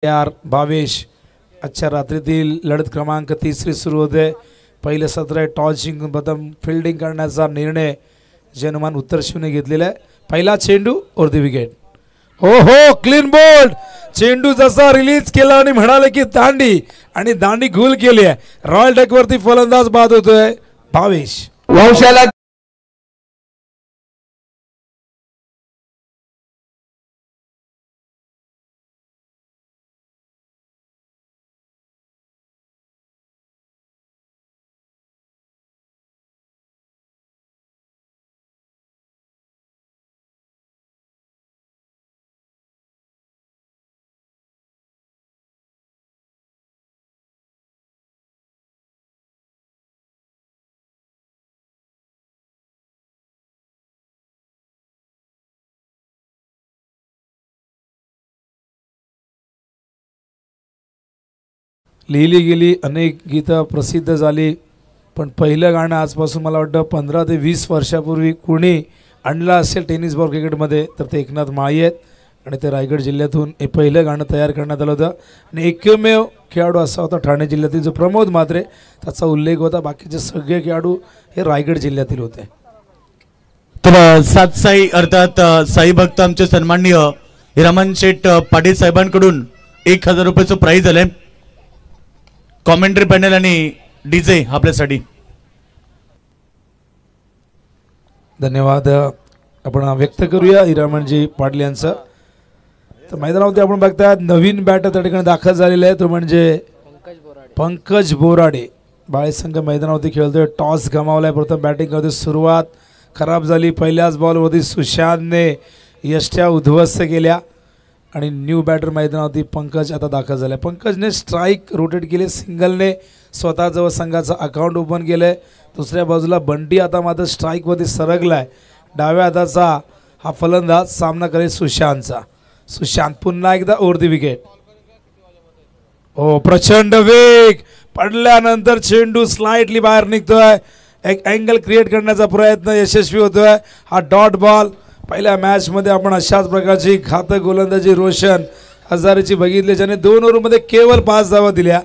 यार भावेश आजच्या रात्रीतील लढत क्रमांक 3 सुरू होते। पहिले सत्र टॉस जिंकून प्रथम फिल्डिंग करण्याचा निर्णय जनमान उत्तर शिवने घेतलेला आहे। पहिला चेंडू और दी विकेट। ओहो क्लीन बोल्ड। चेंडू जसा रिलीज केला आणि म्हणाले की दांडी आणि दांडी गोल केली आहे। रॉयल डेक वरती फलंदाज बाद होतोय भावेश। वंशाला लिहिली गेली अनेक गीतं प्रसिद्ध झाली, पण पहिलं गाणं आजपासून मला वाटतं 15 ते 20 वर्षापूर्वी कोणी आणलं असेल टेनिस बॉल क्रिकेटमध्ये तर ते एकनाथ माळी आहेत आणि ते रायगड जिल्ह्यातून हे पहिलं गाणं तयार करण्यात आलं होतं। आणि एकमेव खेळाडू असा होता ठाणे जिल्ह्यातील जो प्रमोद म्हात्रे, त्याचा उल्लेख होता। बाकीचे सगळे खेळाडू हे रायगड जिल्ह्यातील होते। तर साई अर्थात साई भक्त आमचे सन्माननीय हिरामन शेठ पाटील साहेबांकडून 1000 रुपयाचं प्राइज आलंय। कॉमेंट्री पॅनल आणि डीजे आपल्यासाठी धन्यवाद आपण व्यक्त करूया हिरामनजी पाटील यांचं। तर मैदानावरती आपण बघताय नवीन बॅटर त्या ठिकाणी दाखल झालेले आहे, तो म्हणजे पंकज बोराडे। बाळेसंघ मैदानावरती खेळतोय। टॉस गमावलाय, प्रथम बॅटिंग करतोय। सुरुवात खराब झाली, पहिल्याच बॉलवरती सुशांतने यष्ट्या उद्ध्वस्त केल्या आणि न्यू बॅटर मैदानावरती पंकज आता दाखल झाला। पंकजने स्ट्राईक रोटेट केले, सिंगलने स्वतःजवळ संघाचं अकाउंट ओपन केलंय। दुसऱ्या बाजूला बंटी आता मात्र स्ट्राईकवरती सरकलाय। डाव्या हाताचा हा फलंदाज सामना करेल सुशांतचा। सुशांत पुन्हा एकदा ओव्हर दी विकेट। ओ प्रचंड वेग पडल्यानंतर चेंडू स्लाइटली बाहेर निघतोय। एक अँगल क्रिएट करण्याचा प्रयत्न यशस्वी होतोय। हा डॉट बॉल पहिल्या मॅच मध्ये आपण अशाच प्रकारची घातक गोलंदाजी रोशन हजारेची बघितली, ज्याने 2 ओव्हरमध्ये केवळ 5 धावा दिल्या।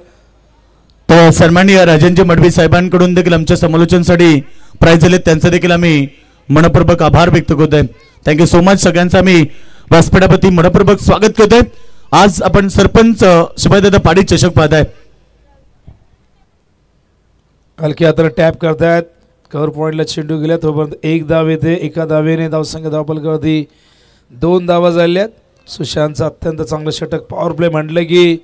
तर सन्माननीय राजनजी मडवी साहेबांकडून देखील आमच्या समालोचनासाठी प्राइज दिले, त्यांचे देखील आम्ही मनपूर्वक आभार व्यक्त करतोय। Thank you so much. सगळ्यांचा आम्ही व्यासपीठावरती मनपूर्वक स्वागत करतोय। आज आपण सरपंच शिवाजीदादा पाटील चषक पाहताय। हलकी हाताला टॅप करतायत। कव्हर पॉइंटला चेंडू गेला, तोपर्यंत 1 धाव येते। एका धावेने धावसंख्या धावफलकावरती 2 धावा झाल्यात। सुशांतचं अत्यंत चांगलं षटक। पॉवर प्ले म्हटलं की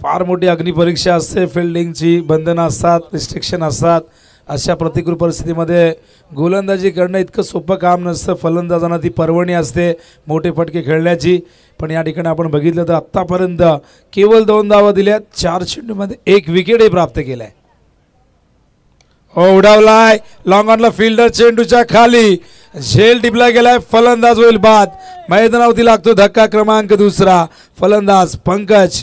फार मोठी अग्निपरीक्षा असते, फिल्डिंगची बंधनं असतात, रिस्ट्रिक्शन असतात। अशा प्रतिकूल परिस्थितीमध्ये गोलंदाजी करणं इतकं सोपं काम नसतं। फलंदाजांना ती पर्वणी असते मोठे फटके खेळण्याची, पण या ठिकाणी आपण बघितलं तर आत्तापर्यंत केवळ 2 धावा दिल्यात। 4 चेंडूमध्ये 1 विकेटही प्राप्त केलाय। उडावलाय लॉंग ऑनला फिल्डर, चेंडूच्या खाली झेल टिपला गेलाय। फलंदाज होईल बाद। मैदानावरती लागतो धक्का क्रमांक 2। फलंदाज पंकज।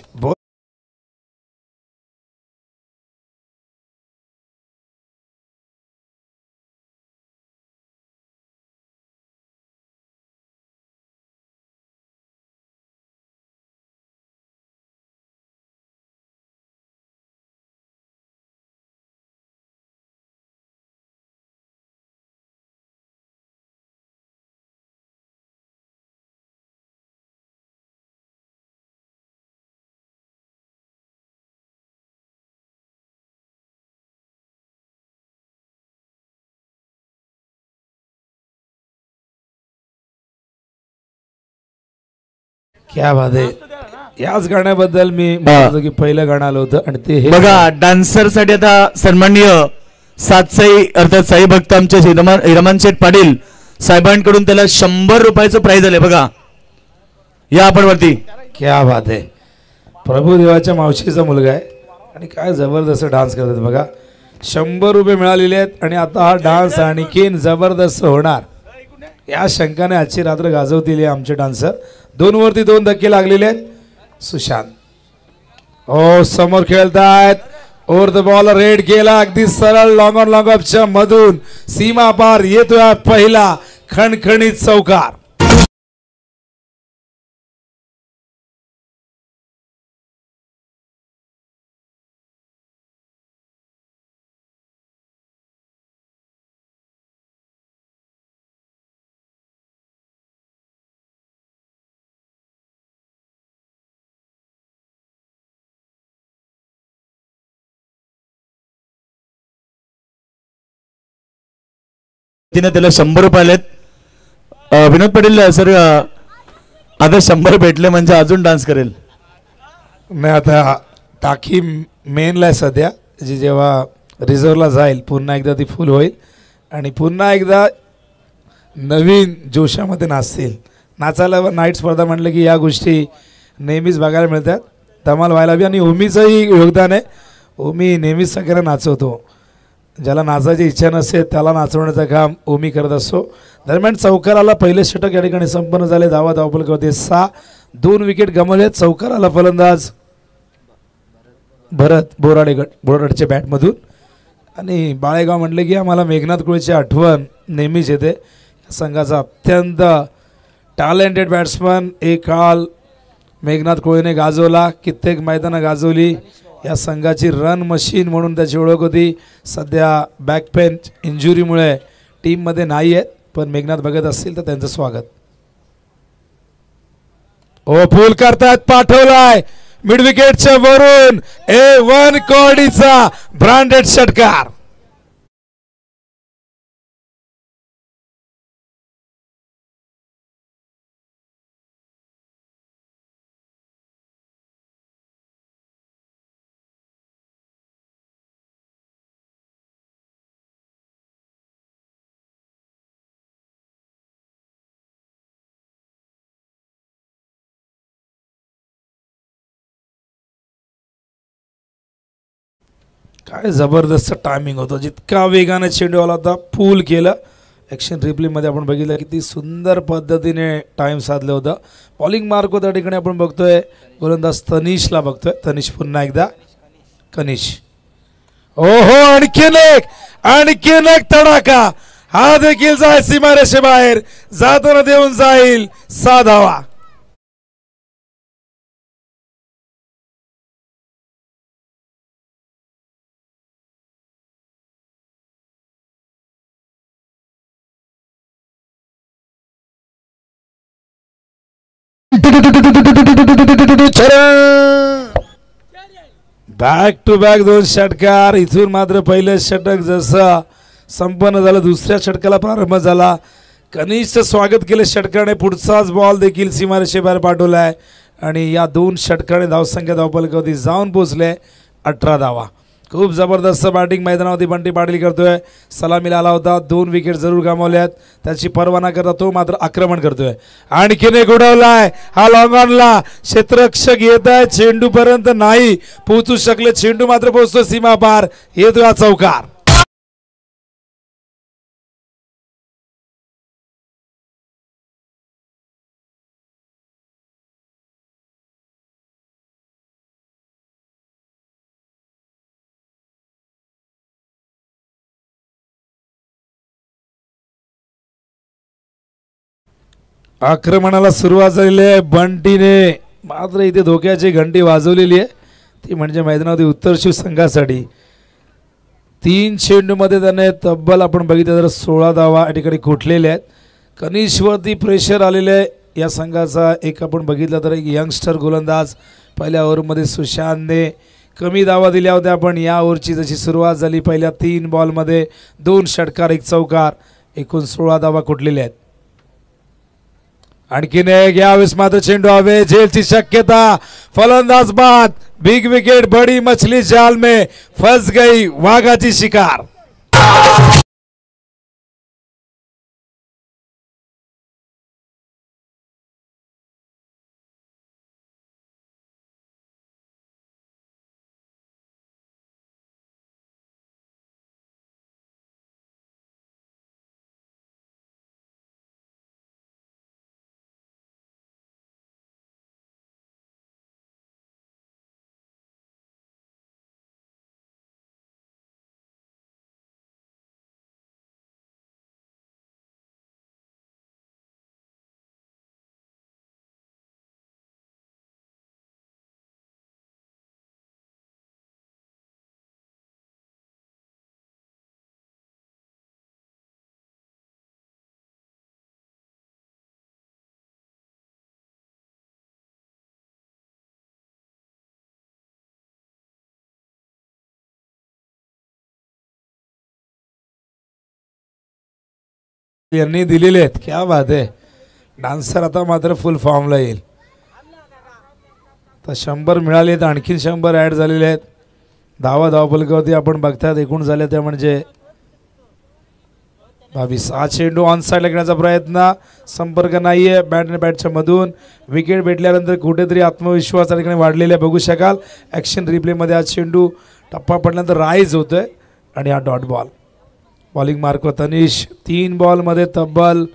क्या बात आहे। याच गाण्याबद्दल मी म्हणतो की पहिलं गाणं आलं होतं आणि ते बघा डान्सर साठी आता सन्माननीय साई अर्थात साई भक्त आमचे हिरामन शेठ पाटील साहेबांकडून त्याला 100 रुपयाचं प्राइज आले। बघा या आपण वरती। क्या बात आहे। प्रभुदेवाच्या मावशीचा मुलगा आहे आणि काय जबरदस्त डान्स करतात बघा। 100 रुपये मिळालेले आहेत आणि आता हा डान्स आणखीन जबरदस्त होणार या शंकाने आजची रात्र गाजवतील आमचे डान्सर। 2 वरती 2 धक्के लागलेले आहेत। सुशांत ओ समोर खेळतायत। ओव्हर द बॉल रेड केला, अगदी सरळ लॉंग ऑन लॉंग ऑफच्या मधून सीमा पार येतोय पहिला खणखणीत चौकार। वतीने त्याला 100 रुपये आलेत. विनोद पाटील सर, आता 100 भेटले म्हणजे अजून डान्स करेल. नाही, आता टाकी मेनला आहे सध्या, जी जेव्हा रिझर्वला जाईल पुन्हा एकदा ती फुल होईल आणि पुन्हा एकदा नवीन जोशामध्ये नाचतील. नाचायला नाईट स्पर्धा म्हटलं की या गोष्टी नेहमीच बघायला मिळतात, धमाल व्हायला हवी. आणि ओमीचंही योगदान आहे. ओमी नेहमीच सगळ्यांना नाचवतो. ज्याला नाचायची इच्छा नसते त्याला नाचवण्याचं काम ओमी करत असतो. दरम्यान चौकाराला पहिले षटक या ठिकाणी संपन्न झाले. धावपलकावरती 6, 2 विकेट गमावले. चौकाराला फलंदाज भरत बोराडेच्या बॅटमधून. आणि बाळेगाव म्हटले की आम्हाला मेघनाथ कुळेची आठवण नेहमीच येते. संघाचा अत्यंत टॅलेंटेड बॅट्समन एक काळ मेघनाथ कुळेने गाजवला, कित्येक मैदानं गाजवली. या संघाची रन मशीन म्हणून त्याची ओळख होती. सध्या बॅकपेन इंजुरीमुळे टीममध्ये नाही आहेत, पण मेघनाथ बघत असतील तर त्यांचं स्वागत. ओ फुल करतात, पाठवलाय मिड विकेटच्या वरून A1 कोहलीचा ब्रँडेड षटकार. काय जबरदस्त टायमिंग होतं. जितका वेगाने चेंडू आला होता फुल केलं. ॲक्शन रिप्लेमध्ये आपण बघितलं किती सुंदर पद्धतीने टाईम साधलं होतं. बॉलिंग मार्क होता ठिकाणी आपण बघतोय गोलंदाज तनिषला बघतोय. तनिष पुन्हा एकदा कनिष. ओहो, आणखीन एक तडाखा. हा देखील जाय सीमारेषेबाहेर जाताना देऊन जाईल 6 धावा. बॅक टू बॅक 2 षटकार. इथून मात्र पहिले षटक जसं संपन्न झालं, दुसऱ्या षटकाला प्रारंभ झाला. कनिष्ठ स्वागत केले षटकाने. पुढचाच बॉल देखील सीमारेषेबाहेर पाठवलाय आणि या 2 षटकाने धावसंख्या धावपलकावरती जाऊन पोहोचले 18 धावा. खूप जबरदस्त बॅटिंग मैदानावरती बंटी पाटील करतोय. सलामीला आला होता, 2 विकेट जरूर गमावल्यात. त्याची पर्वा न करता तो मात्र आक्रमण करतोय. आणखीन एक उडवलाय, हा लॉंग ऑनला. क्षेत्ररक्षक येत आहे, चेंडू पर्यंत नाही पोहोचू शकले. चेंडू मात्र पोहोचतो सीमा पार. येतो हा चौकार. आक्रमणाला सुरुवात झालेली आहे. बंटीने मात्र इथे धोक्याची घंटी वाजवलेली आहे, ती म्हणजे मैदानावरती उत्तरशिव संघासाठी. 3 चेंडूमध्ये त्याने तब्बल आपण बघितलं तर 16 धावा या ठिकाणी कुठलेल्या आहेत. कनिषवरती प्रेशर आलेले आहे या संघाचा. एक आपण बघितलं तर एक यंगस्टर गोलंदाज पहिल्या ओव्हरमध्ये सुशांतने कमी धावा दिल्या होत्या, पण या ओव्हरची जशी सुरुवात झाली पहिल्या 3 बॉलमध्ये 2 षटकार 1 चौकार, एकूण 16 धावा कुठलेल्या आहेत. आणखीन एक, यावेळेस मात्र चेंडू हवे झेलची शक्यता. फलंदाज बाद. Big wicket. बड़ी मछली जाल में फंस गई, वाघाची शिकार. यांनी दिलेले आहेत. क्या बात आहे. डान्सर आता मात्र फुल फॉर्मला येईल. तर 100 मिळालेत, आणखीन 100 ॲड झालेले आहेत. धावपलकावरती आपण बघतात एकूण झाले त्या म्हणजे 22. हा चेंडू ऑन साईडला घेण्याचा प्रयत्न, संपर्क नाहीये बॅट आणि बॅटच्या मधून. विकेट भेटल्यानंतर कुठेतरी आत्मविश्वास त्या ठिकाणी वाढलेला बघू शकाल. ॲक्शन रिप्लेमध्ये हा चेंडू टप्पा पडल्यानंतर राईज होतोय आणि हा dot ball. Bowling mark Tanish. 3 बॉलमध्ये तब्बल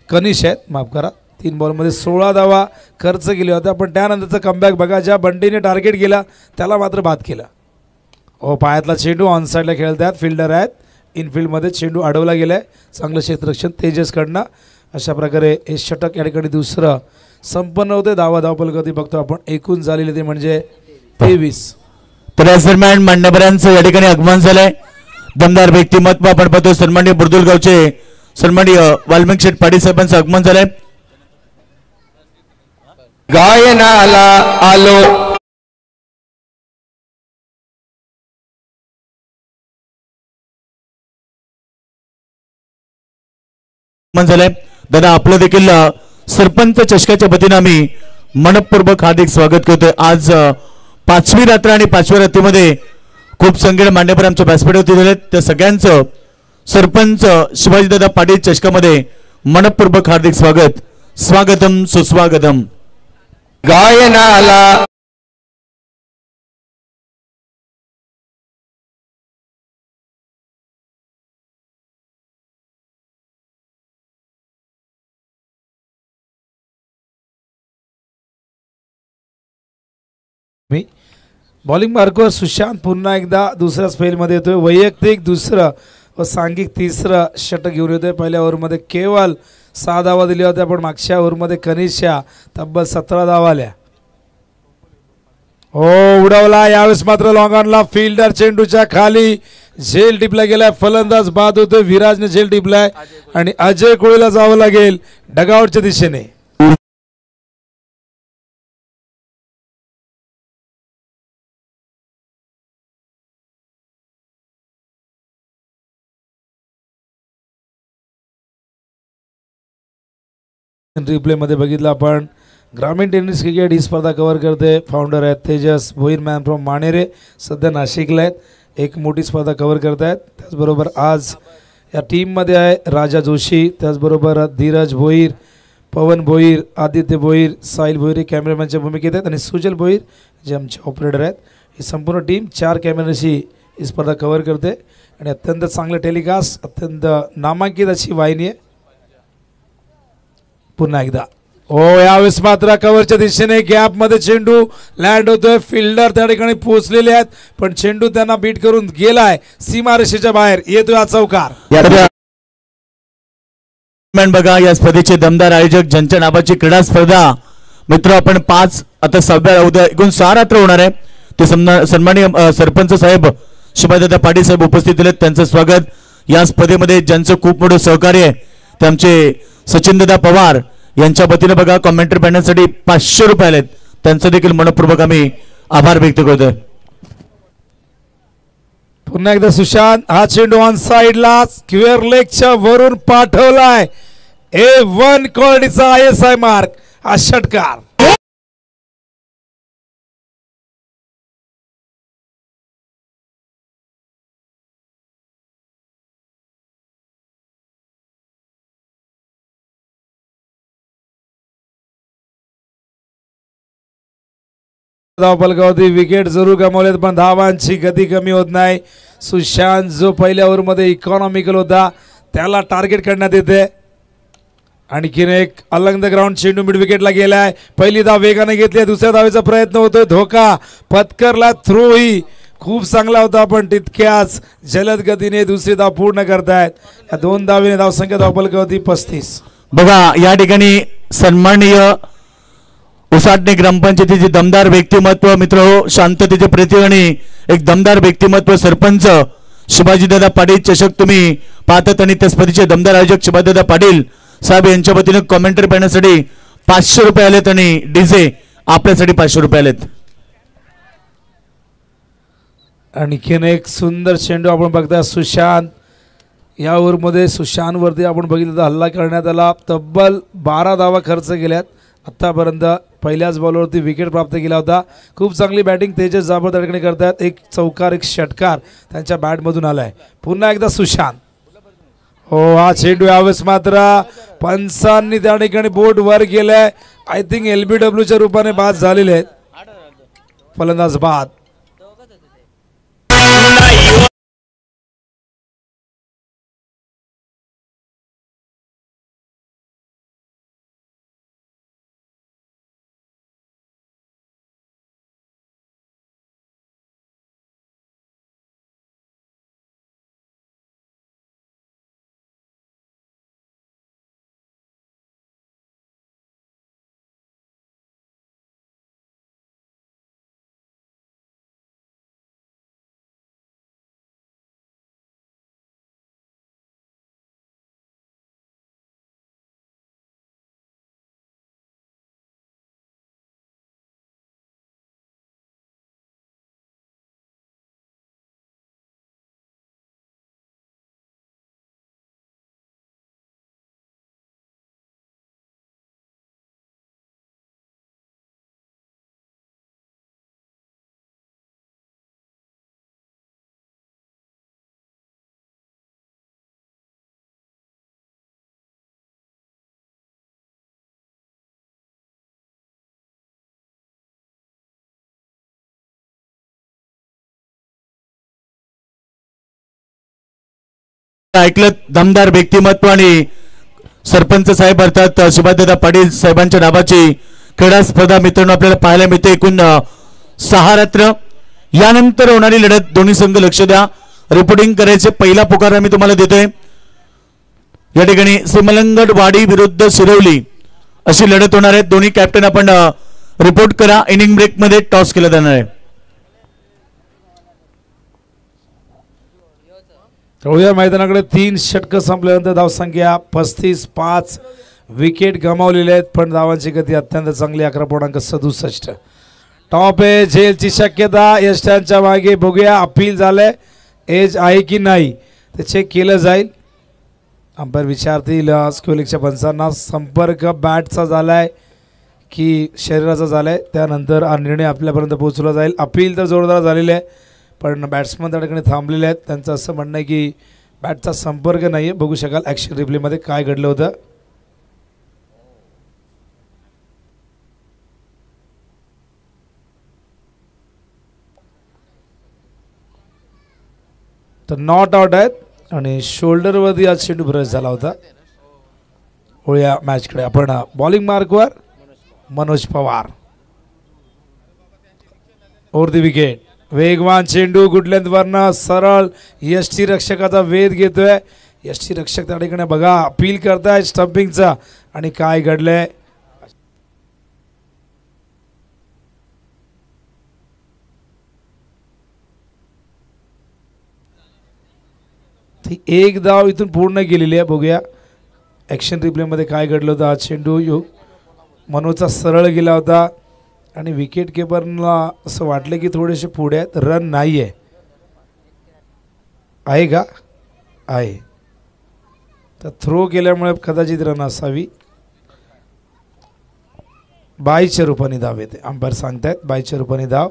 कनिष आहेत, माफ करा, 3 बॉलमध्ये 16 धावा खर्च केले होते. पण त्यानंतरचा कमबॅक बघा, ज्या बंटीने टार्गेट केला त्याला मात्र बाद केला. पायातला चेंडू ऑन साईडला खेळतात, फिल्डर आहेत. इनफिल्डमध्ये चेंडू अडवला गेलाय. चांगलं क्षेत्ररक्षण तेजसकडनं. अशा प्रकारे हे षटक या ठिकाणी दुसरं संपन्न होते. धावपलकावरती बघतो आपण एकूण झालेले ते म्हणजे 23. तर या दरम्यान मान्यवरांचं या ठिकाणी आगमन झालंय. दमदार व्यक्तिमत्व आपण पाहतो. सन्माननीय बुर्दुलगावचे सन्माननीय वाल्मिक शेठ पाटील साहेबांचं आगमन झालंय. गायनाला आलो. झालंय. दादा आपलं देखील सरपंच चषकाच्या वतीनं आम्ही मनपूर्वक हार्दिक स्वागत करतोय. आज 5वी रात्र आणि 5व्या रात्रीमध्ये खूप संख्येने मान्यवर आमच्या व्यासपीठावरती झालेत. त्या सगळ्यांचं सरपंच शिवाजीदादा पाटील चषकामध्ये मनपूर्वक हार्दिक स्वागत. स्वागतम सुस्वागतम. गायनाला मी बॉलिंग मार्कवर सुशांत पुन्हा एकदा दुसऱ्या स्पेलमध्ये येतोय. वैयक्तिक दुसरं व सांघिक तिसरं षटक घेऊन येतोय. पहिल्या ओव्हरमध्ये केवळ 6 धावा दिल्या होत्या, पण मागच्या ओव्हरमध्ये कनिषा तब्बल 17 धावा आल्या. उडवला. यावेळेस मात्र लॉंग ऑनला फिल्डर चेंडूच्या खाली झेल टिपला गेलाय. फलंदाज बाद होतोय. विराजने झेल टिपलाय आणि अजय कोळीला जावं लागेल डगआउटच्या दिशेने. रिप्ले मध्ये बघितलं आपण. ग्रामीण टेनिस क्रिकेट ही स्पर्धा कव्हर करते. फाउंडर आहेत तेजस भोईर, मॅन फ्रॉम माणेरे, सध्या नाशिकला आहेत. एक मोठी स्पर्धा कव्हर करतायत. त्याचबरोबर आज या टीममध्ये आहे राजा जोशी, त्याचबरोबर धीरज भोईर, पवन भोईर, आदित्य भोईर, साहिल भोईर हे कॅमेरामॅनच्या भूमिकेत आहेत आणि सुजल भोईर जे आमचे ऑपरेटर आहेत. ही संपूर्ण टीम 4 कॅमेराशी ही स्पर्धा कव्हर करते आणि अत्यंत चांगलं टेलिकास्ट, अत्यंत नामांकित अशी वाहिनी आहे. पुन्हा एकदा यावेळेस मात्र कव्हरच्या दिशेने गॅप मध्ये चेंडू लँड होतोय. फिल्डर त्या ठिकाणी पोहोचलेले आहेत, पण चेंडू त्यांना बीट करून गेलाय सीमारेषेच्या बाहेर. येतोय हा चौकार. बघा या स्पर्धेचे दमदार आयोजक ज्यांच्या नावाची क्रीडा स्पर्धा मित्र आपण 5 आता 6व्या उद्या एकूण 6 रात्र होणार आहे. ते सन्माननीय सरपंच साहेब शिवाजीदादा पाटील साहेब उपस्थित आहेत. त्यांचं स्वागत. या स्पर्धेमध्ये ज्यांचं खूप मोठं सहकार्य आहे ते आमचे सचिनदादा पवार यांच्या वतीने बघा कॉमेंट्री पॅनलसाठी 500 रुपये आलेत. त्यांचं देखील मनपूर्वक आम्ही आभार व्यक्त करतोय. पुन्हा एकदा सुशांत. हा चेंडू ऑन साइडला स्क्वेअर लेगच्या वरून पाठवलाय. A1 क्वालिटीचा ISI मार्क. हा षटकार. धावपलकावरती विकेट जरूर गमावलेत, पण धावांची गती कमी होत नाही. सुशांत जो पहिल्या ओव्हरमध्ये इकॉनॉमिकल होता त्याला टार्गेट करण्यात येते. आणखीन एक अलंग द ग्राउंड चेंडू मिड विकेटला गेलाय. पहिली धाव वेगाने घेतली. दुसऱ्या धावेचा प्रयत्न होतोय. धोका पत्करला. थ्रो ही खूप चांगला होता, पण तितक्याच जलद गतीने दुसरी धाव पूर्ण करतायत. या 2 धावेने धावसंख्या धावपलकावरती 35. बघा या ठिकाणी सन्माननीय उसाटणे ग्रामपंचायतीचे दमदार व्यक्तिमत्व मित्र हो, शांततेचे प्रतीक आणि एक दमदार व्यक्तिमत्व सरपंच शिवाजीदादा पाटील चषक तुम्ही पाहतात आणि त्या स्पर्धेचे दमदार आयोजक शिवाजीदादा पाटील साहेब यांच्या वतीने कॉमेंट्री पाहण्यासाठी 500 रुपये आलेत आणि डीजे आपल्यासाठी 500 रुपये आलेत. आणखीन एक सुंदर चेंडू आपण बघता. सुशांत या ओव्हरमध्ये सुशांतवरती आपण बघितलं तर हल्ला करण्यात आला. तब्बल 12 धावा खर्च केल्यात आत्तापर्यंत. पहिल्याच बॉलवरती विकेट प्राप्त केला होता. खूप चांगली बॅटिंग तेजस जाबर त्या ठिकाणी करतात. एक चौकार एक षटकार त्यांच्या बॅटमधून आलाय. पुन्हा एकदा सुशांत. हो, हा चेंडू यावेळेस मात्र पंचांनी त्या ठिकाणी बोट वर केलाय. आय थिंक LBWच्या रूपाने बाद झालेले आहेत. फलंदाज बाद. ऐकलं दमदार व्यक्तिमत्व आणि सरपंच साहेब अर्थात सुभाषदादा पाटील साहेबांच्या नावाची क्रीडा स्पर्धा मित्रांनो आपल्याला पाहायला मिळते. एकूण 6 रत्न. यानंतर होणारी लढत दोन्ही संघ लक्ष द्या. रिपोर्टिंग करायचे पहिला पुकार आम्ही तुम्हाला देतोय. या ठिकाणी सिमलंगड वाडी विरुद्ध शिरवली अशी लढत होणार आहे. दोन्ही कॅप्टन आपण रिपोर्ट करा. इनिंग ब्रेक मध्ये टॉस केला जाणार आहे. या मैदानाकडे 3 षटकं संपल्यानंतर धावसंख्या 35-5. विकेट गमावलेले आहेत पण धावांची गती अत्यंत चांगली 11.67. टॉप एज झेलची शक्यता यष्टांच्या मागे. बघूया अपील झालंय, एज आहे की नाही ते चेक केलं जाईल. अंपायर विचारतील स्क्वेलिकच्या पंचांना संपर्क बॅटचा झालाय की शरीराचा झालाय. त्यानंतर हा निर्णय आपल्यापर्यंत पोहोचला जाईल. अपील तर जोरदार झालेले आहे पण बॅट्समन त्या ठिकाणी थांबलेले आहेत. त्यांचं असं म्हणणं आहे की बॅटचा संपर्क नाही आहे. बघू शकाल ॲक्शन रिप्लेमध्ये काय घडलं होतं. तर नॉट आउट आहेत आणि शोल्डरवरती आज चेंडू ब्रश झाला होता. होळ्या मॅचकडे आपण बॉलिंग मार्कवर Manoj Pawar. Over the wicket. वेगवान चेंडू गुडलेंथवरनं सरळ यष्टी रक्षकाचा वेध घेतोय. यष्टी रक्षक त्या ठिकाणी बघा अपील करताय स्टंपिंगचा आणि काय घडलंय. ती एक धाव इथून पूर्ण गेलेली आहे. बघूया ॲक्शन रिप्लेमध्ये काय घडलं होतं. हा चेंडू मनोजचा सरळ गेला होता आणि विकेट किपरला असं वाटलं की थोडेसे पुढे आहेत. रन नाही आहे का आहे तर थ्रो केल्यामुळे कदाचित रन असावी. बाईच्या रूपाने धाव येते. अंपायर सांगतायत बाईच्या रूपाने धाव.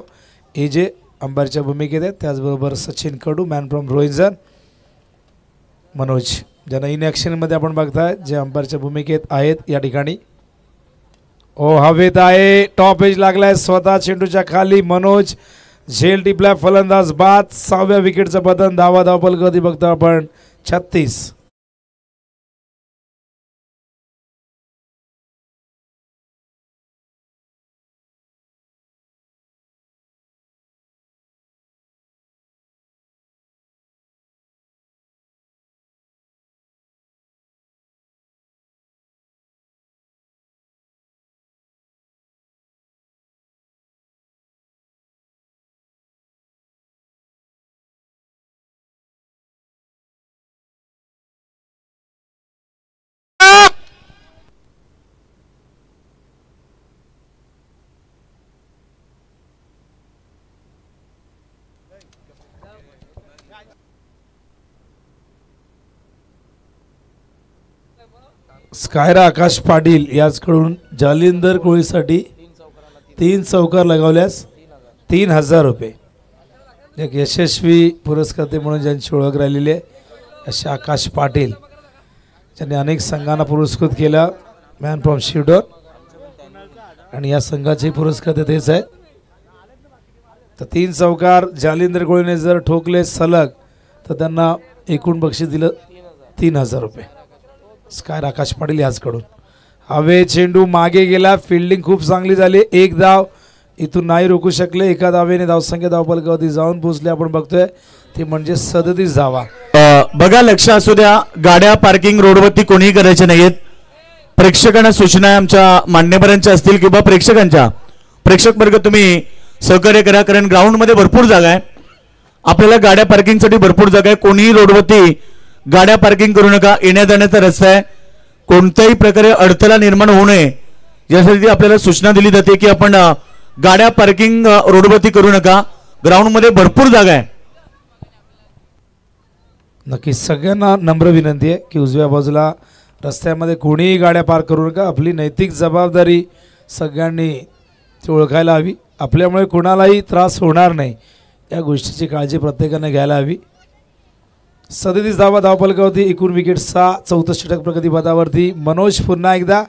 एजे अंपायरच्या भूमिकेत आहेत. त्याचबरोबर सचिन कडू मॅन फ्रॉम रोहिंजन. मनोज ज्यांना इन ॲक्शनमध्ये आपण बघताय जे अंपायरच्या भूमिकेत आहेत या ठिकाणी. ओ हवेत आहे. टॉप एज लागलाय स्वतः चेंडूच्या खाली. मनोज झेल टिपलाय. फलंदाज बाद. 6व्या विकेटचं पतन. धावा धावपल कधी बघतो आपण 36. स्कायरा आकाश पाटील याचकडून जालिंदर कोळीसाठी 3 चौकार लगावल्यास 3000 रुपये. एक यशस्वी पुरस्कर्ते म्हणून ज्यांची ओळख राहिलेली आहे असे आकाश पाटील, ज्यांनी अनेक संघांना पुरस्कृत केला, मॅन फ्रॉम शिवडर, आणि या संघाचे पुरस्कर्ते तेच आहेत. तर 3 चौकार जालिंदर कोळीने जर ठोकले सलग तर त्यांना एकूण बक्षीस दिलं 3000 रुपये. स्कायर आकाश पाटील याचकडून. हवे चेंडू मागे गेला, फिल्डिंग खूप चांगली झाली, 1 धाव इथून नाही रोखू शकले. एका धावेने धावसंख्या धावफलकावरती जाऊन पोहोचले. आपण बघतोय ते म्हणजे 37 धावा. बघा, लक्ष असू द्या, गाड्या पार्किंग रोडवरती कोणीही करायचे नाहीत. प्रेक्षकांना सूचना आहे, आमच्या मान्यवरांच्या असतील किंवा प्रेक्षकांच्या, प्रेक्षक वर्ग तुम्ही सहकार्य करा, कारण ग्राउंडमध्ये भरपूर जागा आहे. आपल्याला गाड्या पार्किंगसाठी भरपूर जागा आहे. कोणीही रोडवरती गाड्या पार्किंग करू नका. येण्या जाण्याचा रस्ता आहे, कोणत्याही प्रकारे अडथळा निर्माण होऊ नये यासाठी आपल्याला सूचना दिली जाते की आपण गाड्या पार्किंग रोडवरती करू नका. ग्राउंडमध्ये भरपूर जागा आहे. नक्की सगळ्यांना नम्र विनंती आहे की उजव्या बाजूला रस्त्यामध्ये कोणीही गाड्या पार्क करू नका. आपली नैतिक जबाबदारी सगळ्यांनी ती ओळखायला हवी. आपल्यामुळे कोणालाही त्रास होणार नाही या गोष्टीची काळजी प्रत्येकाने घ्यायला हवी. 37 धावा धावफलकावरती, एकूण विकेट 6, 64 षटक प्रगतीपथावरती. मनोज पुन्हा एकदा,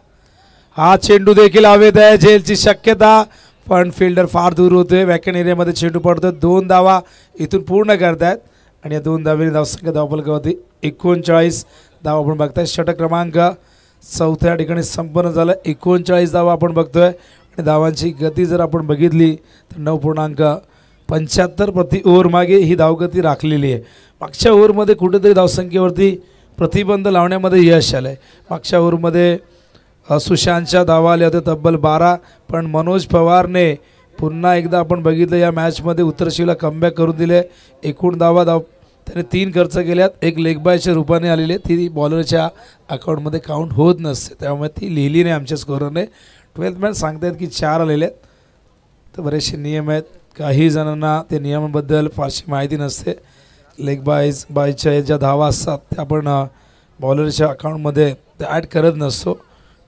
हा चेंडू देखील हवेत आहे, झेलची शक्यता, पण फिल्डर फार दूर होते. वॅकन एरियामध्ये चेंडू पडतो. 2 धावा इथून पूर्ण करतायत आणि या 2 धावेने धावसंख्या धावफलकावरती 39 धावा आपण बघताय. षटक क्रमांक 4थ्या ठिकाणी संपन्न झालं. 39 धावा आपण बघतोय आणि धावांची गती जर आपण बघितली तर 9.75 प्रति ओव्हर मागे ही धावगती राखलेली आहे. मागच्या ओव्हरमध्ये कुठेतरी धावसंख्येवरती प्रतिबंध लावण्यामध्ये यश आलं आहे. मागच्या ओव्हरमध्ये सुशांतच्या धावा आल्या होत्या तब्बल 12, पण मनोज पवारने पुन्हा एकदा आपण बघितलं या मॅचमध्ये उत्तरशिवला कमबॅक करून दिले. एकूण धावा त्याने 3 खर्च केल्यात, 1 लेग बायच्या रूपाने आलेली आहे, ती बॉलरच्या अकाउंटमध्ये काउंट होत नसते, त्यामुळे ती लिहिली नाही आमच्या स्कोररने. 12th मॅच सांगतायत की 4 आलेले आहेत. तर बरेचसे नियम आहेत, काही जणांना ते नियमाबद्दल फारशी माहिती नसते. लेग बायच्या ज्या धावा असतात त्या आपण बॉलरच्या अकाउंटमध्ये ते ॲड करत नसतो,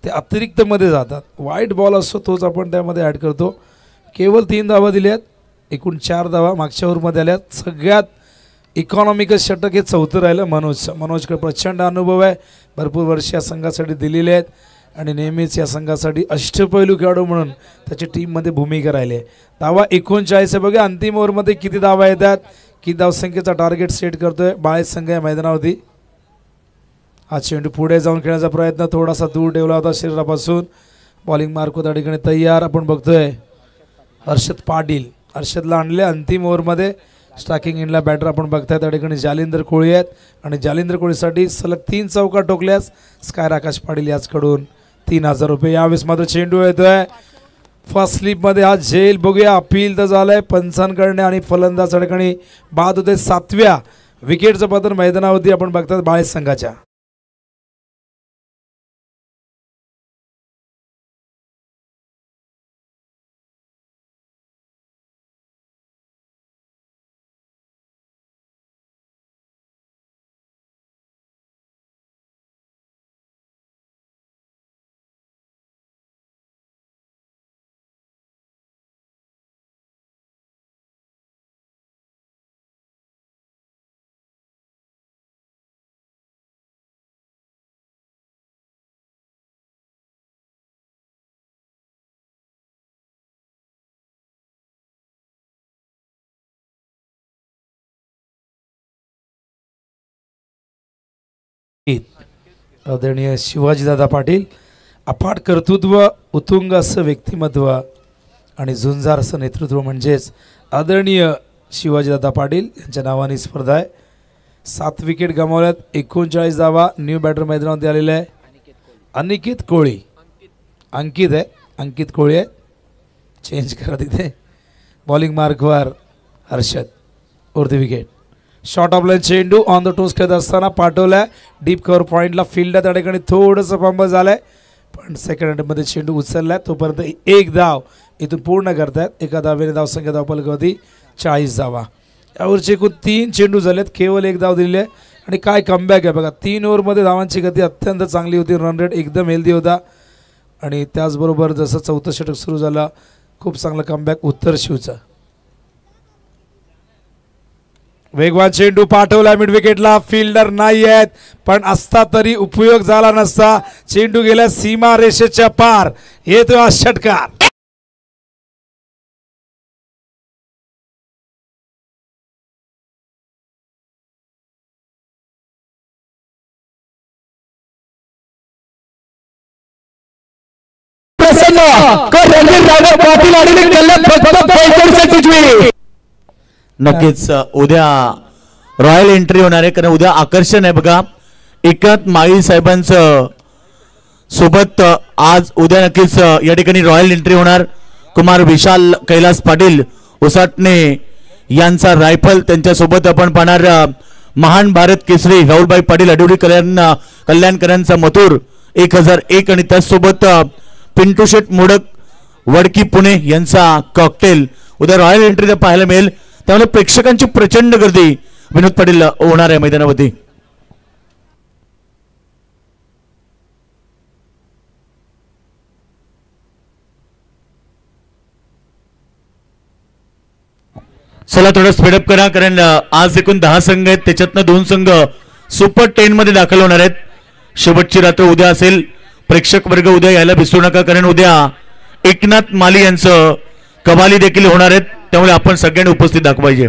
ते अतिरिक्तमध्ये जातात. वाईट बॉल असतो तोच आपण त्यामध्ये ॲड करतो. केवळ 3 धावा दिल्यात, एकूण 4 धावा मागच्या ओव्हरमध्ये आल्यात. सगळ्यात इकॉनॉमिकल षटक हे 4थं राहिलं मनोजचं. मनोजकडे प्रचंड अनुभव आहे, भरपूर वर्ष या संघासाठी दिलेले आहेत आणि नेहमीच या संघासाठी अष्टपैलू खेळाडू म्हणून त्याची टीममध्ये भूमिका राहिली आहे. धावा 39 आहे. बघा अंतिम ओव्हरमध्ये किती धावा येतात, किती धावसंख्येचा टार्गेट सेट करतोय बाळेज संघ या मैदानावरती. हा चेंडू पुढे जाऊन खेळण्याचा प्रयत्न थोडासा दूर ठेवला होता शरीरापासून. बॉलिंग मार्क त्या ठिकाणी तयार. आपण बघतोय हर्षद पाटील, हर्षदला आणले अंतिम ओव्हरमध्ये. स्ट्रायकिंग इनला बॅटर आपण बघताय त्या ठिकाणी जालिंदर कोळी आहेत आणि जालिंदर कोळीसाठी सलग 3 चौकार ठोकल्यास स्कायर आकाश पाटील याचकडून 3000 रुपये. यावेळेस मात्र चेंडू येतोय फर्स्ट स्लिपमध्ये, हा झेल बघूया. अपील तर झालंय पंचांकडे आणि फलंदाज त्या ठिकाणी बाद होते. 7व्या विकेटचं पतन मैदानावरती आपण बघतात बाळेज संघाच्या. आदरणीय शिवाजीदादा पाटील, अफाट कर्तृत्व, उत्तुंग असं व्यक्तिमत्व आणि झुंजार असं नेतृत्व म्हणजेच आदरणीय शिवाजीदादा पाटील यांच्या नावाने स्पर्धा आहे. 7 विकेट गमावल्यात, 39 धावा. न्यू बॅटर मैदानामध्ये आलेले आहे अनिकेत कोळी. अंकित आहे, अंकित कोळी आहे, चेंज करा तिथे. बॉलिंग मार्कवर Harshad Urdhi wicket. Short of line चेंडू ऑन द टोस खेळत असताना पाठवलाय डीप कव्हर पॉईंटला. फील्ड त्या ठिकाणी थोडंसं फंबल झालंय, पण सेकंड हँडमध्ये चेंडू उचललाय. तोपर्यंत 1 धाव इथून पूर्ण करतायत. एका धावेने धावसंख्या धावफलकावरती 40 धावा. यावरचे एकूण 3 चेंडू झालेत, केवळ एक धाव दिलेली आहे आणि काय कमबॅक आहे बघा. 3 ओव्हरमध्ये धावांची गती अत्यंत चांगली होती, रन रेट एकदम हेल्दी होता आणि त्याचबरोबर जसं 4थं षटक सुरू झालं खूप चांगला कमबॅक उत्तर शिवचा. वेगवान चेंडू पाठवला मिड विकेटला, फिल्डर नाही आहेत पण असता तरी उपयोग झाला नसता. चेंडू गेला सीमा रेषेच्या पार, येतो हा षटकार. नक्कीच उद्या रॉयल एंट्री होणार आहे, कारण उद्या आकर्षण आहे बघा. एकनाथ माळी साहेबांचं सोबत आज उद्या नक्कीच या ठिकाणी रॉयल एंट्री होणार. कुमार विशाल कैलास पाटील उसाटणे यांचा रायफल, त्यांच्या सोबत आपण पाहणार महान भारत केसरी राहुलभाई पाटील अडवडी कल्याणकरांचा मथुर 1001 आणि त्याचसोबत पिंटू शेट मोडक वडकी पुणे यांचा कॉकटेल उद्या रॉयल एंट्री पाहायला मिळेल. त्यामुळे प्रेक्षकांची प्रचंड गर्दी विनोद पाटील होणार आहे मैदानावरती. चला थोडं स्पीडअप करा, कारण आज एकूण 10 संघ आहेत, त्याच्यातनं 2 संघ सुपर 10 मध्ये दाखल होणार आहेत. शेवटची रात्र उद्या असेल. प्रेक्षक वर्ग उद्या यायला विसरू नका, कारण उद्या एकनाथ माली यांचं कवाली देखील होणार आहेत, त्यामुळे आपण सगळ्यांनी उपस्थित दाखवायचे.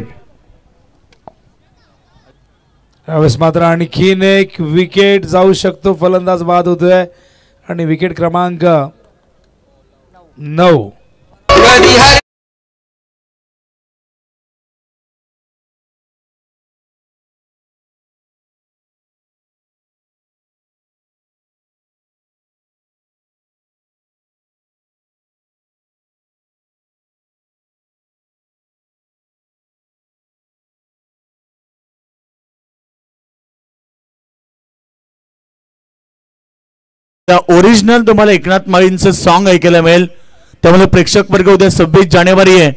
यावेळेस मात्र आणखीन एक विकेट जाऊ शकतो, फलंदाज बाद होतोय आणि विकेट क्रमांक 9. ओरिजिनल तुम्हाला एकनाथ माळींचं सॉन्ग ऐकायला मिळेल. त्यामुळे प्रेक्षक वर्ग उद्या 26 जानेवारी आहे,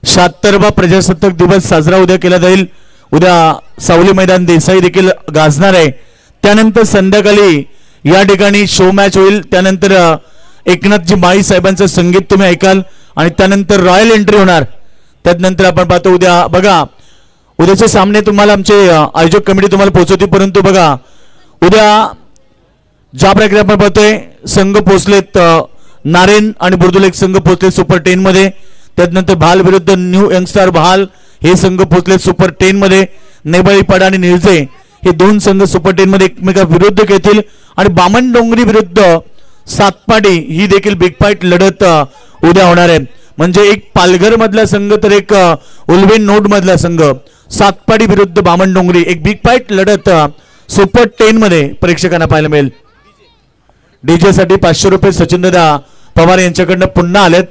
76वा प्रजासत्ताक दिवस साजरा उद्या केला जाईल. उद्या सावली मैदान देसाई देखील गाजणार आहे. त्यानंतर संध्याकाळी या ठिकाणी शो मॅच होईल. त्यानंतर एकनाथजी माळी साहेबांचं संगीत तुम्ही ऐकाल आणि त्यानंतर रॉयल एंट्री होणार. त्यानंतर आपण पाहतो उद्या बघा उद्याचे सामने तुम्हाला आमचे आयोजक कमिटी तुम्हाला पोहोचवते, परंतु बघा उद्या ज्या प्रकारे आपण पाहतोय संघ पोहोचलेत, नारेन आणि बुर्दुल एक संघ पोहोचले सुपर 10 मध्ये. त्यानंतर भाल विरुद्ध न्यू यंगस्टार भाल हे संघ पोहोचले सुपर 10 मध्ये. नेबाळीपाडा आणि निळजे हे 2 संघ सुपर 10 मध्ये एकमेका विरुद्ध खेळतील आणि बामण डोंगरी विरुद्ध सातपाडी ही देखील बिग फाईट लढत उद्या होणार आहे. म्हणजे एक पालघर मधला संघ तर एक उल्वेन नोड मधला संघ, सातपाडी विरुद्ध बामण डोंगरी, एक बिग फाईट लढत सुपर 10 मध्ये प्रेक्षकांना पाहायला मिळेल. डीजे साठी 500 रुपये सचिनदादा पवार यांच्याकडनं पुन्हा आलेत.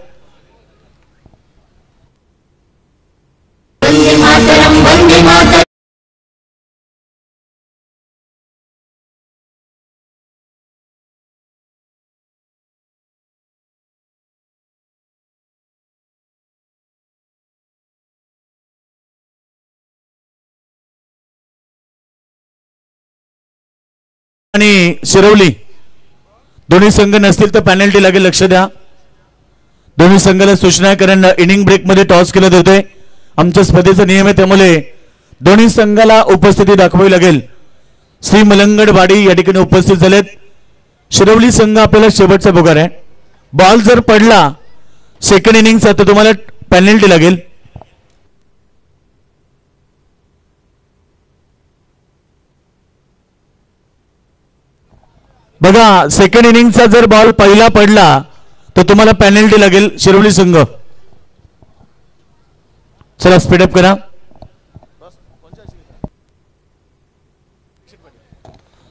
आणि शिरवली दोन्ही संघ नसतील तर पेनल्टी लागेल, लक्ष द्या. दोन्ही संघाला सूचना आहे, कारण इनिंग ब्रेक मध्ये टॉस केलं जातोय. आमच्या स्पर्धेचा नियम आहे, त्यामुळे दोन्ही संघाला उपस्थिती दाखवावी लागेल. श्री मलंगडवाडी या ठिकाणी उपस्थित झालेत. शिरवली संघ आपल्याला शेवटचा पगार आहे. बॉल जर पडला सेकंड इनिंगचा तर तुम्हाला पेनल्टी लागेल. बघा सेकंड इनिंगचा जर बॉल पहिला पडला तर तुम्हाला पेनल्टी लागेल शिरवली संघ. चला स्पीडअप करा.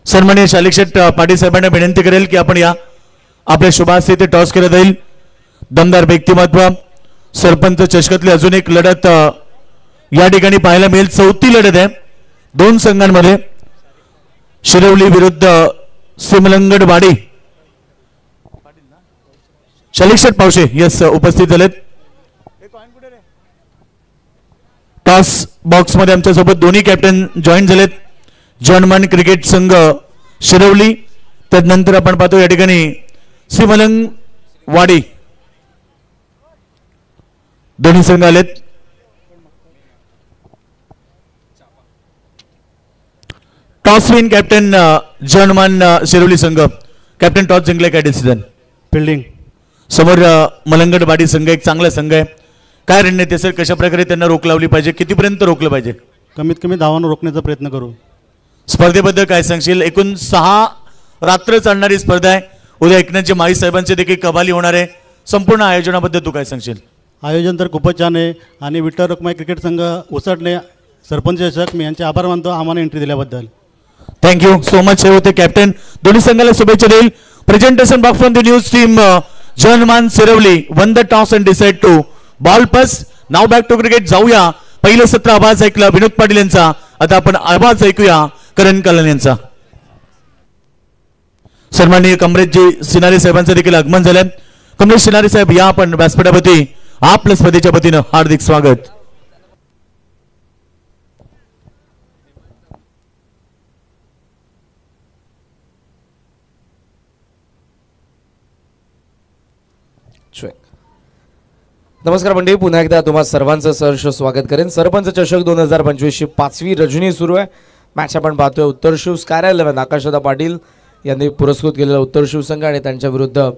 सन्माननीय शालिक पाटील साहेबांना विनंती करेल की आपण या आपल्या शुभास्ते ते टॉस केलं जाईल. दमदार व्यक्तिमत्व सरपंच चषकातली अजून एक लढत या ठिकाणी पाहायला मिळेल. चौथी लढत आहे 2 संघांमध्ये, शिरवली विरुद्ध सिमलंगडवाडी. शालिक पावशे यस उपस्थित झालेत. टॉस बॉक्स मध्ये आमच्या सोबत दोन्ही कॅप्टन जॉईन झालेत. जनमन क्रिकेट संघ शिरवली, त्यानंतर आपण पाहतो या ठिकाणी सिमलंगवाडी दोन्ही संघ आलेत. टॉस विन कॅप्टन जनमन शिरवली संघ. कॅप्टन टॉस जिंकले, काय डिसिजन? फिल्डिंग. समोर मलंगडवाडी संघ एक चांगला संघ आहे. काय रणनीती सर, कशा प्रकारे त्यांना रोख लावली पाहिजे, कितीपर्यंत रोखलं पाहिजे? कमीत कमी धावांना रोखण्याचा प्रयत्न करू. स्पर्धेबद्दल काय सांगशील? एकूण 6 रात्र चालणारी स्पर्धा आहे. उद्या एकनाथजी माळी साहेबांची देखील कबाली होणार आहे. संपूर्ण आयोजनाबद्दल तू काय सांगशील? आयोजन तर खूपच छान आहे आणि विठ्ठल रखुमाई क्रिकेट संघ उसटणे सरपंच चषक मी यांचे आभार मानतो आम्हाला एंट्री दिल्याबद्दल. Thank you so much. हे होते कॅप्टन. दोन्ही संघाला शुभेच्छा देईल. Presentation box from the news team. जनमान सिरवली won the toss and decide to bowl पास. Now back to cricket. जाऊया, पहिलं सत्र आवाज ऐकला विनोद पाटील यांचा, आता आपण आवाज ऐकूया करण कलन यांचा. सन्माननीय कमरेशजी सिनारे साहेबांचं देखील आगमन झालं. कमरेश सिनारे साहेब या आपण व्यासपीठावरती आपल्या स्पर्धेच्या वतीनं हार्दिक स्वागत. नमस्कार मंडळी, पुन्हा एकदा तुम्हा सर्वांचं सहर्ष स्वागत करेन. सरपंच चषक 2025 ची 5वी रजनी सुरू आहे. मॅच आपण पाहतोय उत्तर शिव स्काय 11 आकाशदा पाटील यांनी पुरस्कृत केलेला उत्तर शिव संघ आणि त्यांच्या विरुद्ध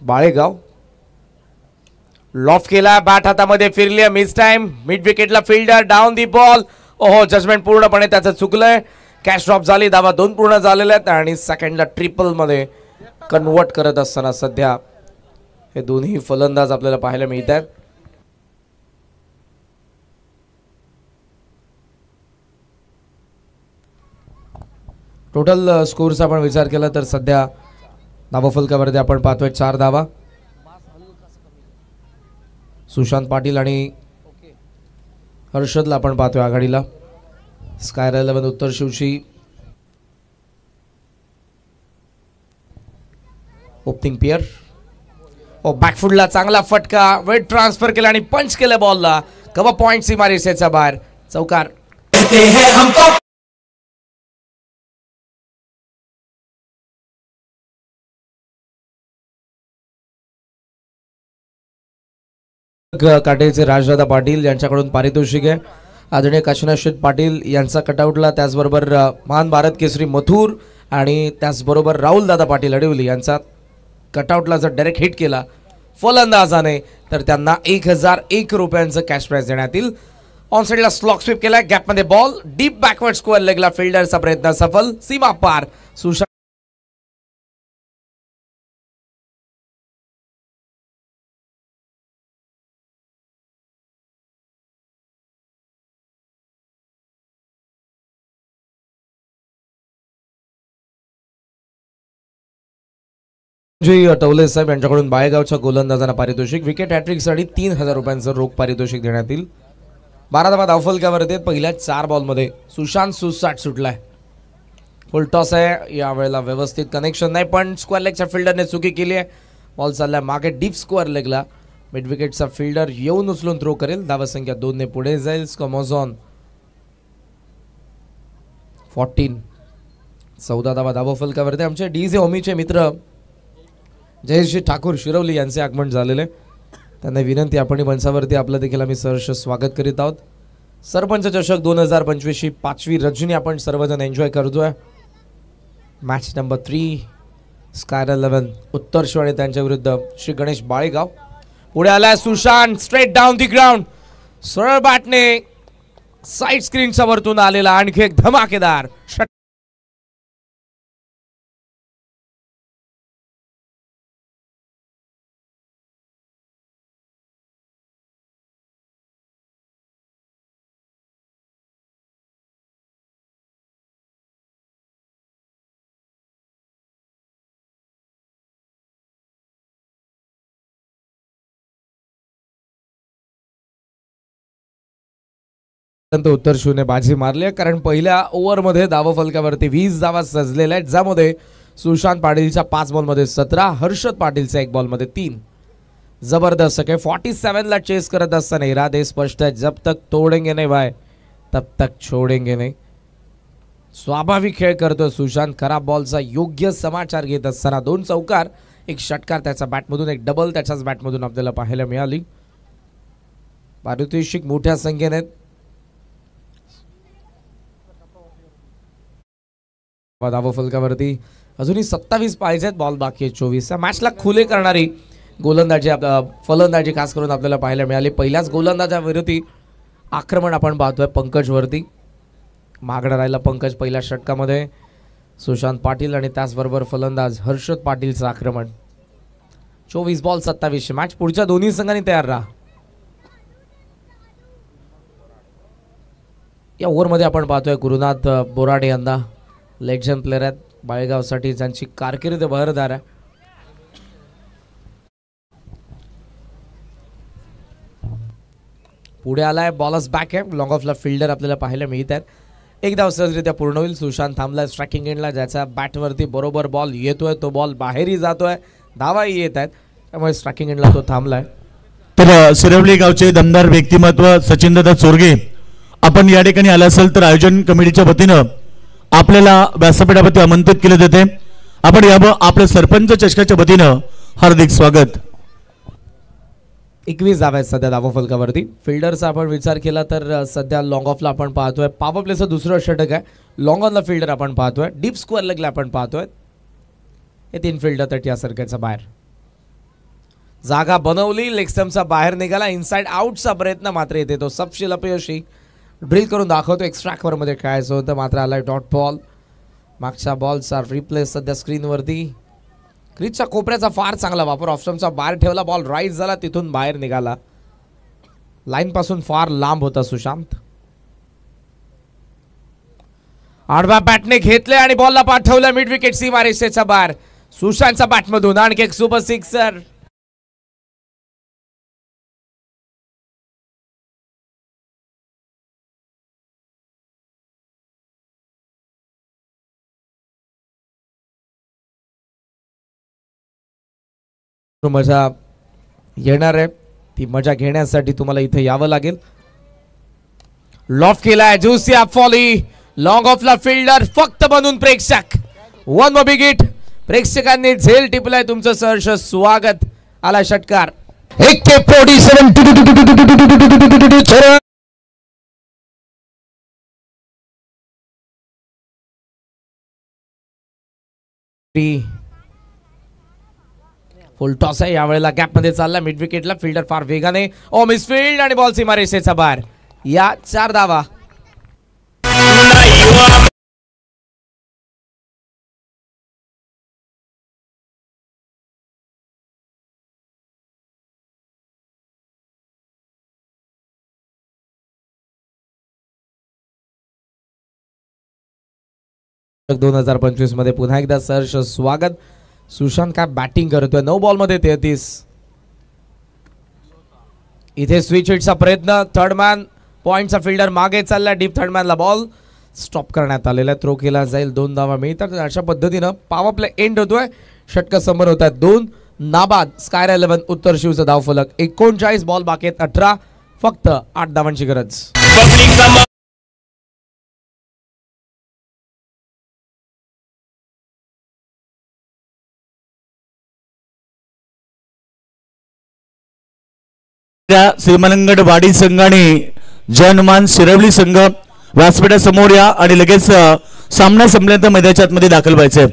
बाळेगाव. लॉफ्ट केला, बॅट हातामध्ये फिरली, मिस टाइम, मिड विकेटला फिल्डर डाऊन दी बॉल. ओहो, जजमेंट पूर्णपणे त्याचं चुकलंय. कॅच ड्रॉप झाली, धावा 2 पूर्ण झालेल्या आहेत आणि सेकंडला ट्रिपल मध्ये कन्वर्ट करत असताना सध्या हे दोन्ही फलंदाज आपल्याला पाहायला मिळत आहेत. टोटल स्कोरचा आपण विचार केला तर सध्या धावफलकावरती आपण पाहतोय 4 धावा. सुशांत पाटील आणि हर्षदला आपण पाहतोय आघाडीला. स्काय 11 उत्तर शिवची ओपनिंग पेअर. बॅकफुटला चांगला फटका, वेट ट्रान्सफर केला आणि पंच केलं बॉलला. कव्हर पॉइंट सीमा रेषेच्या बाहेर, चौकार. काटेचे राजदादा पाटील यांच्याकडून पारितोषिक आहे. आदरणीय काशीनाथ शेठ पाटील यांचा कटआउटला, त्याचबरोबर महान भारत केसरी मथुर आणि त्याचबरोबर राहुल दादा पाटील अडवली यांचा कटआउटला जर डायरेक्ट हिट केला फलंदाजाने तर त्यांना 1001 रुपयांचं कॅश प्राइज देण्यात येईल. ऑन साइडला स्लॉक स्वीप केला, गॅपमध्ये बॉल, डीप बॅकवर्ड स्क्वेअर लेगला फिल्डरचा प्रयत्न सफल. सीमा पार. सुशांत टवले साहेब यांच्याकडून बाळेगावच्या गोलंदाजांना पारितोषिक. विकेट हॅट्रिकसाठी 3000 रुपयांचं रोख पारितोषिक देण्यात येईल. 12 धावा धावफलकावरती आहेत. पहिल्या 4 बॉलमध्ये सुशांत सुसाट सुटलाय. फुल टॉस आहे, यावेळेला व्यवस्थित कनेक्शन नाही, पण स्क्वेअर लेगच्या फिल्डरने चुकी केली आहे. बॉल चाललाय मागे डीप स्क्वेअर लेगला. मिड विकेटचा फिल्डर येऊन उचलून थ्रो करेल. धावसंख्या 2 ने पुढे जाईल. स्कॉमॉझॉन 14. 14 धावा धावफलकावरती. आमचे डीजे होमीचे मित्र जयश्री ठाकूर शिरवली यांचे आगमन झालेले. त्यांना विनंती, आपण मंचावरती आपलं देखील आम्ही सहर्ष स्वागत करीत आहोत. सरपंच चषक 2025 ची 5वी रजनी आपण सर्वजण एन्जॉय करतोय. मॅच नंबर 3 स्काय 11 उत्तर शिव आणि त्यांच्या विरुद्ध श्री गणेश बाळेगाव. पुढे आलाय Sushant, straight down the ground. सरळ बॅटने साइड स्क्रीनच्या वरतून आलेला आणखी एक धमाकेदार षटकार. उत्तर शिवने बाजी मारली, कारण पहिल्या ओव्हरमध्ये धावफलकावरती 20 धावा सजलेल्या आहेत, ज्यामध्ये सुशांत पाटीलच्या 5 बॉलमध्ये 17, हर्षद पाटीलच्या 1 बॉलमध्ये 3. जबरदस्त के 47 ला चेस करत असताना इरादे स्पष्ट आहे, जब तक तोडेंगे नहीं भाई तब तक छोडेंगे नहीं. स्वाभाविक खेळ करतो सुशांत. खराब बॉलचा योग्य समाचार घेत असताना 2 चौकार, 1 षटकार त्याच्या बॅटमधून, 1 डबल त्याच्याच बॅटमधून आपल्याला पाहायला मिळाली. पारितोषिक मोठ्या संख्येने धावा फलकावरती. अजूनही 27 पाहिजेत, बॉल बाकी आहे 24. मॅचला खुले करणारी गोलंदाजी फलंदाजी खास करून आपल्याला पाहायला मिळाली. पहिल्याच गोलंदाजाविरोधी आक्रमण आपण पाहतोय पंकज वरती. मागडा राहिला पंकज पहिल्या षटकामध्ये. सुशांत पाटील आणि त्याचबरोबर फलंदाज हर्षद पाटीलचं आक्रमण. 24 बॉल 27. मॅच पुढच्या दोन्ही संघांनी तयार राहा. या ओव्हरमध्ये आपण पाहतोय गुरुनाथ बोराडे यांना, लेजंड प्लेयर आहेत बाळेगावसाठी, ज्यांची कारकीर्द बहरदार आहे. पुढे आलाय, बॉलच बॅक आहे. लॉंग ऑफला फिल्डर आपल्याला पाहायला मिळत आहेत. एक धाव सहजरित्या पूर्ण होईल. सुशांत थांबलाय स्ट्रायकिंग एंडला, ज्याच्या बॅटवरती बरोबर बॉल येतोय, तो बॉल बाहेरही जातोय, धावाही येत आहेत, त्यामुळे स्ट्रायकिंग एंडला तो थांबलाय. तर शिरवली गावचे दमदार व्यक्तिमत्व सचिनदादा चोरगे आपण या ठिकाणी आला असेल तर आयोजन कमिटीच्या वतीनं आपल्याला व्यासपीठावरती आमंत्रित केले जाते. आपण यावं आपल्या सरपंच चषकाच्या वतीनं हार्दिक स्वागत. 21 धावा आहेत सध्या धावा फलकावरती. फिल्डरचा आपण विचार केला तर सध्या लॉंग ऑफला आपण पाहतोय, पॉवर प्लेचं दुसरं षटक आहे. लॉंग ऑनला फिल्डर आपण पाहतोय, डीप स्क्वेअर लेगला आपण पाहतोय. हे 3 फिल्डर तट या सरक्याचा बाहेर. जागा बनवली, लेग स्टंपचा बाहेर निघाला, इनसाइड आउटचा प्रयत्न मात्र येते तो सपशील अपयशी. ड्रिल करून दाखवतो, एक्स्ट्रा कव्हरमध्ये खेळायचं होतं मात्र आलाय डॉट बॉल. मागच्या बॉलचा रिप्लेस सध्या स्क्रीनवरती. क्रीजच्या कोपऱ्याचा फार चांगला वापर, ऑप्शनचा बाहेर ठेवला, बॉल राईज झाला, तिथून बाहेर निघाला. लाईन पासून फार लांब होता सुशांत. आडव्या बॅटने घेतले आणि बॉलला पाठवलं मिड विकेट सीमारेषेच्या बाहेर. सुशांतच्या बॅटमधून आणखी एक सुपर सिक्सर. मजा येणार आहे, ती मजा घेण्यासाठी तुम्हाला इथे यावं लागेल. लॉफ केलाय, ज्युसी फॉली, लॉंग ऑफला फिल्डर फक्त बनून प्रेक्षक. 1 मोर विकेट, प्रेक्षकांनी झेल टिपलाय. तुमचं सहर्ष स्वागत. आला षटकार. AK-47 फुल टॉस आहे यावेळेला, गॅप मध्ये चालला मिड विकेटला. फिल्डर फार वेगाने, ओ मिसफील्ड आणि बॉल सीमारेषेचा बाहेर. या 4 धावा. / 2025 मध्ये पुन्हा एकदा सहर्ष स्वागत. सुशांत काय बॅटिंग करतोय, 9 बॉल मध्ये 33. इथे स्विच हिटचा प्रयत्न, थर्ड मॅन पॉइंटचा फिल्डर मागे चालला, डीप थर्ड मॅनला बॉल स्टॉप करण्यात आलेला, थ्रो केला जाईल. 2 धावा मिळतात. अशा पद्धतीनं पॉवर प्ले एंड होतोय. षटक समोर होत आहेत 2 नाबाद. स्कायर 11 उत्तर शिवचा धावफलक. 39 बॉल बाकी आहेत, 18, फक्त 8 धावांची गरज. श्रीमलंगड वाडी संघ आणि जनमान शिरवली संघ व्यासपीठासमोर या आणि लगेच सामना संपल्यानंतर मैदानाच्या आतमध्ये दाखल व्हायचे.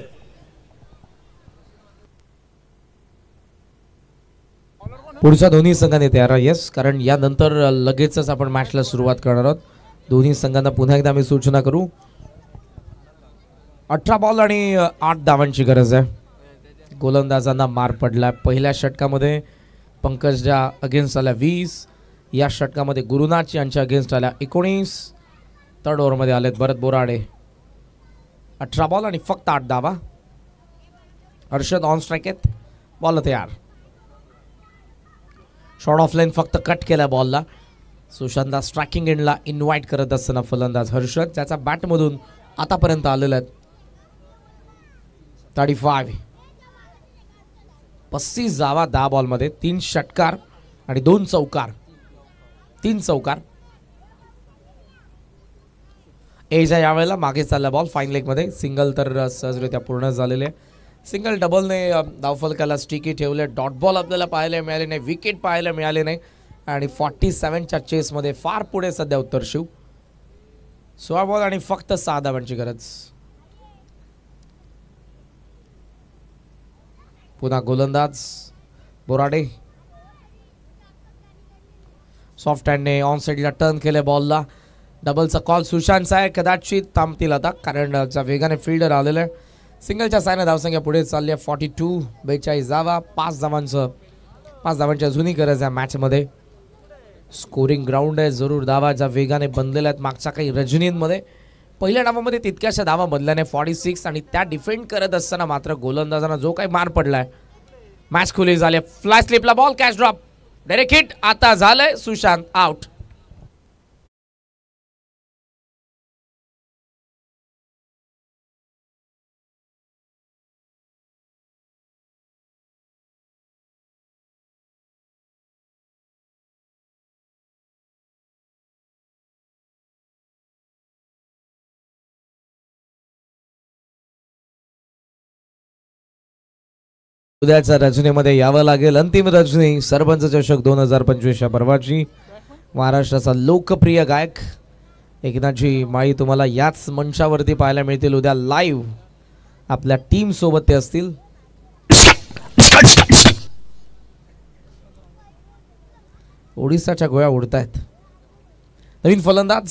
पुढच्या दोन्ही संघांनी तयार आहे. येस, कारण यानंतर लगेचच आपण मॅचला सुरुवात करणार आहोत. दोन्ही संघांना पुन्हा एकदा मी सूचना करू, 18 बॉल आणि 8 धावांची गरज आहे. गोलंदाजांना मार पडला. पहिल्या षटकामध्ये पंकजच्या अगेन्स्ट आल्या 20, या षटकामध्ये गुरुनाथ यांच्या अगेन्स्ट आल्या 19. थर्ड ओव्हरमध्ये आलेत भरत बोराडे. 18 बॉल आणि फक्त 8 धावा. हर्षद ऑन स्ट्राईक आहेत, बॉल तयार. शॉर्ट ऑफ लाईन फक्त कट केला बॉलला. सुशांतला स्ट्रायकिंग एंडला इन्व्हाइट करत असताना फलंदाज हर्षद, ज्याचा बॅटमधून आतापर्यंत आलेला आहेत 35. 35 धावा 10 बॉलमध्ये, 3 षटकार आणि 2 चौकार. 3 चौकार. एजा यावेळेला मागे चालला बॉल फाईन लेगमध्ये. सिंगल तर सहजरित्या पूर्ण झालेले. सिंगल डबलने धावफलकाला स्टिकी ठेवले. डॉट बॉल आपल्याला पाहायला मिळाले नाही, विकेट पाहायला मिळाले नाही आणि 47च्या चेसमध्ये फार पुढे सध्या उत्तर शिव. 16 बॉल आणि फक्त 6 धावांची गरज. पुन्हा गोलंदाज बोराडे. सॉफ्ट हँडने ऑन साईडला टर्न केले बॉलला. डबलचा कॉल सुशांतचा आहे. कदाचित थांबतील आता कारण वेगाने फिल्डर आलेलं आहे. सिंगलच्या सायने धावसंख्या पुढे चालली आहे 42. 42 धावा. 5 धावांची अजूनही गरज आहे मॅचमध्ये. स्कोरिंग ग्राउंड आहे. जरूर धावा ज्या वेगाने बनलेल्या आहेत मागच्या काही रजनींमध्ये. पहिल्या डावामध्ये तितक्याशा धावा बदल्याने 46 आणि त्या डिफेंड करत असताना मात्र गोलंदाजांना जो काही मार पडलाय. मॅच खुली झाली. फ्लाय स्लिपला ball, catch drop, direct hit. आता झालंय सुशांत आउट. उद्याच्या रचनेमध्ये यावं लागेल. अंतिम रचनी सरपंच चषक 2025 पर्वाची. महाराष्ट्राचा लोकप्रिय गायक एकनाथजी माळी तुम्हाला याच मंचावरती पाहायला मिळतील उद्या लाईव्ह. आपल्या टीम सोबत ते असतील. ओडिसाच्या गोळ्या उडतायत. नवीन फलंदाज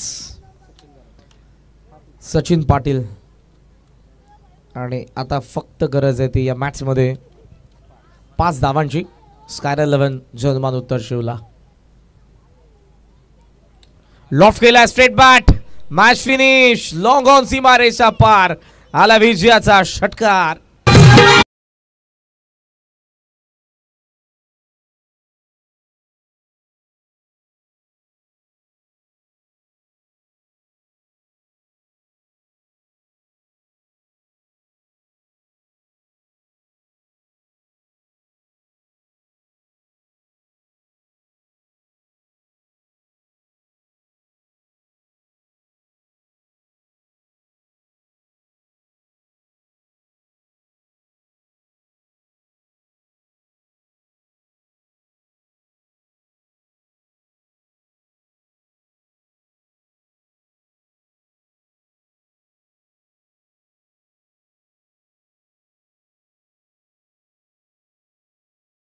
सचिन पाटील आणि आता फक्त गरज आहे ती या मॅच मध्ये 5 धावांची. स्कायर 11 जनमान उत्तर शिवला. लॉफ्ट केला straight bat. Match finish. Long on सीमा रेषा पार. आला विजयाचा षटकार.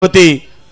होती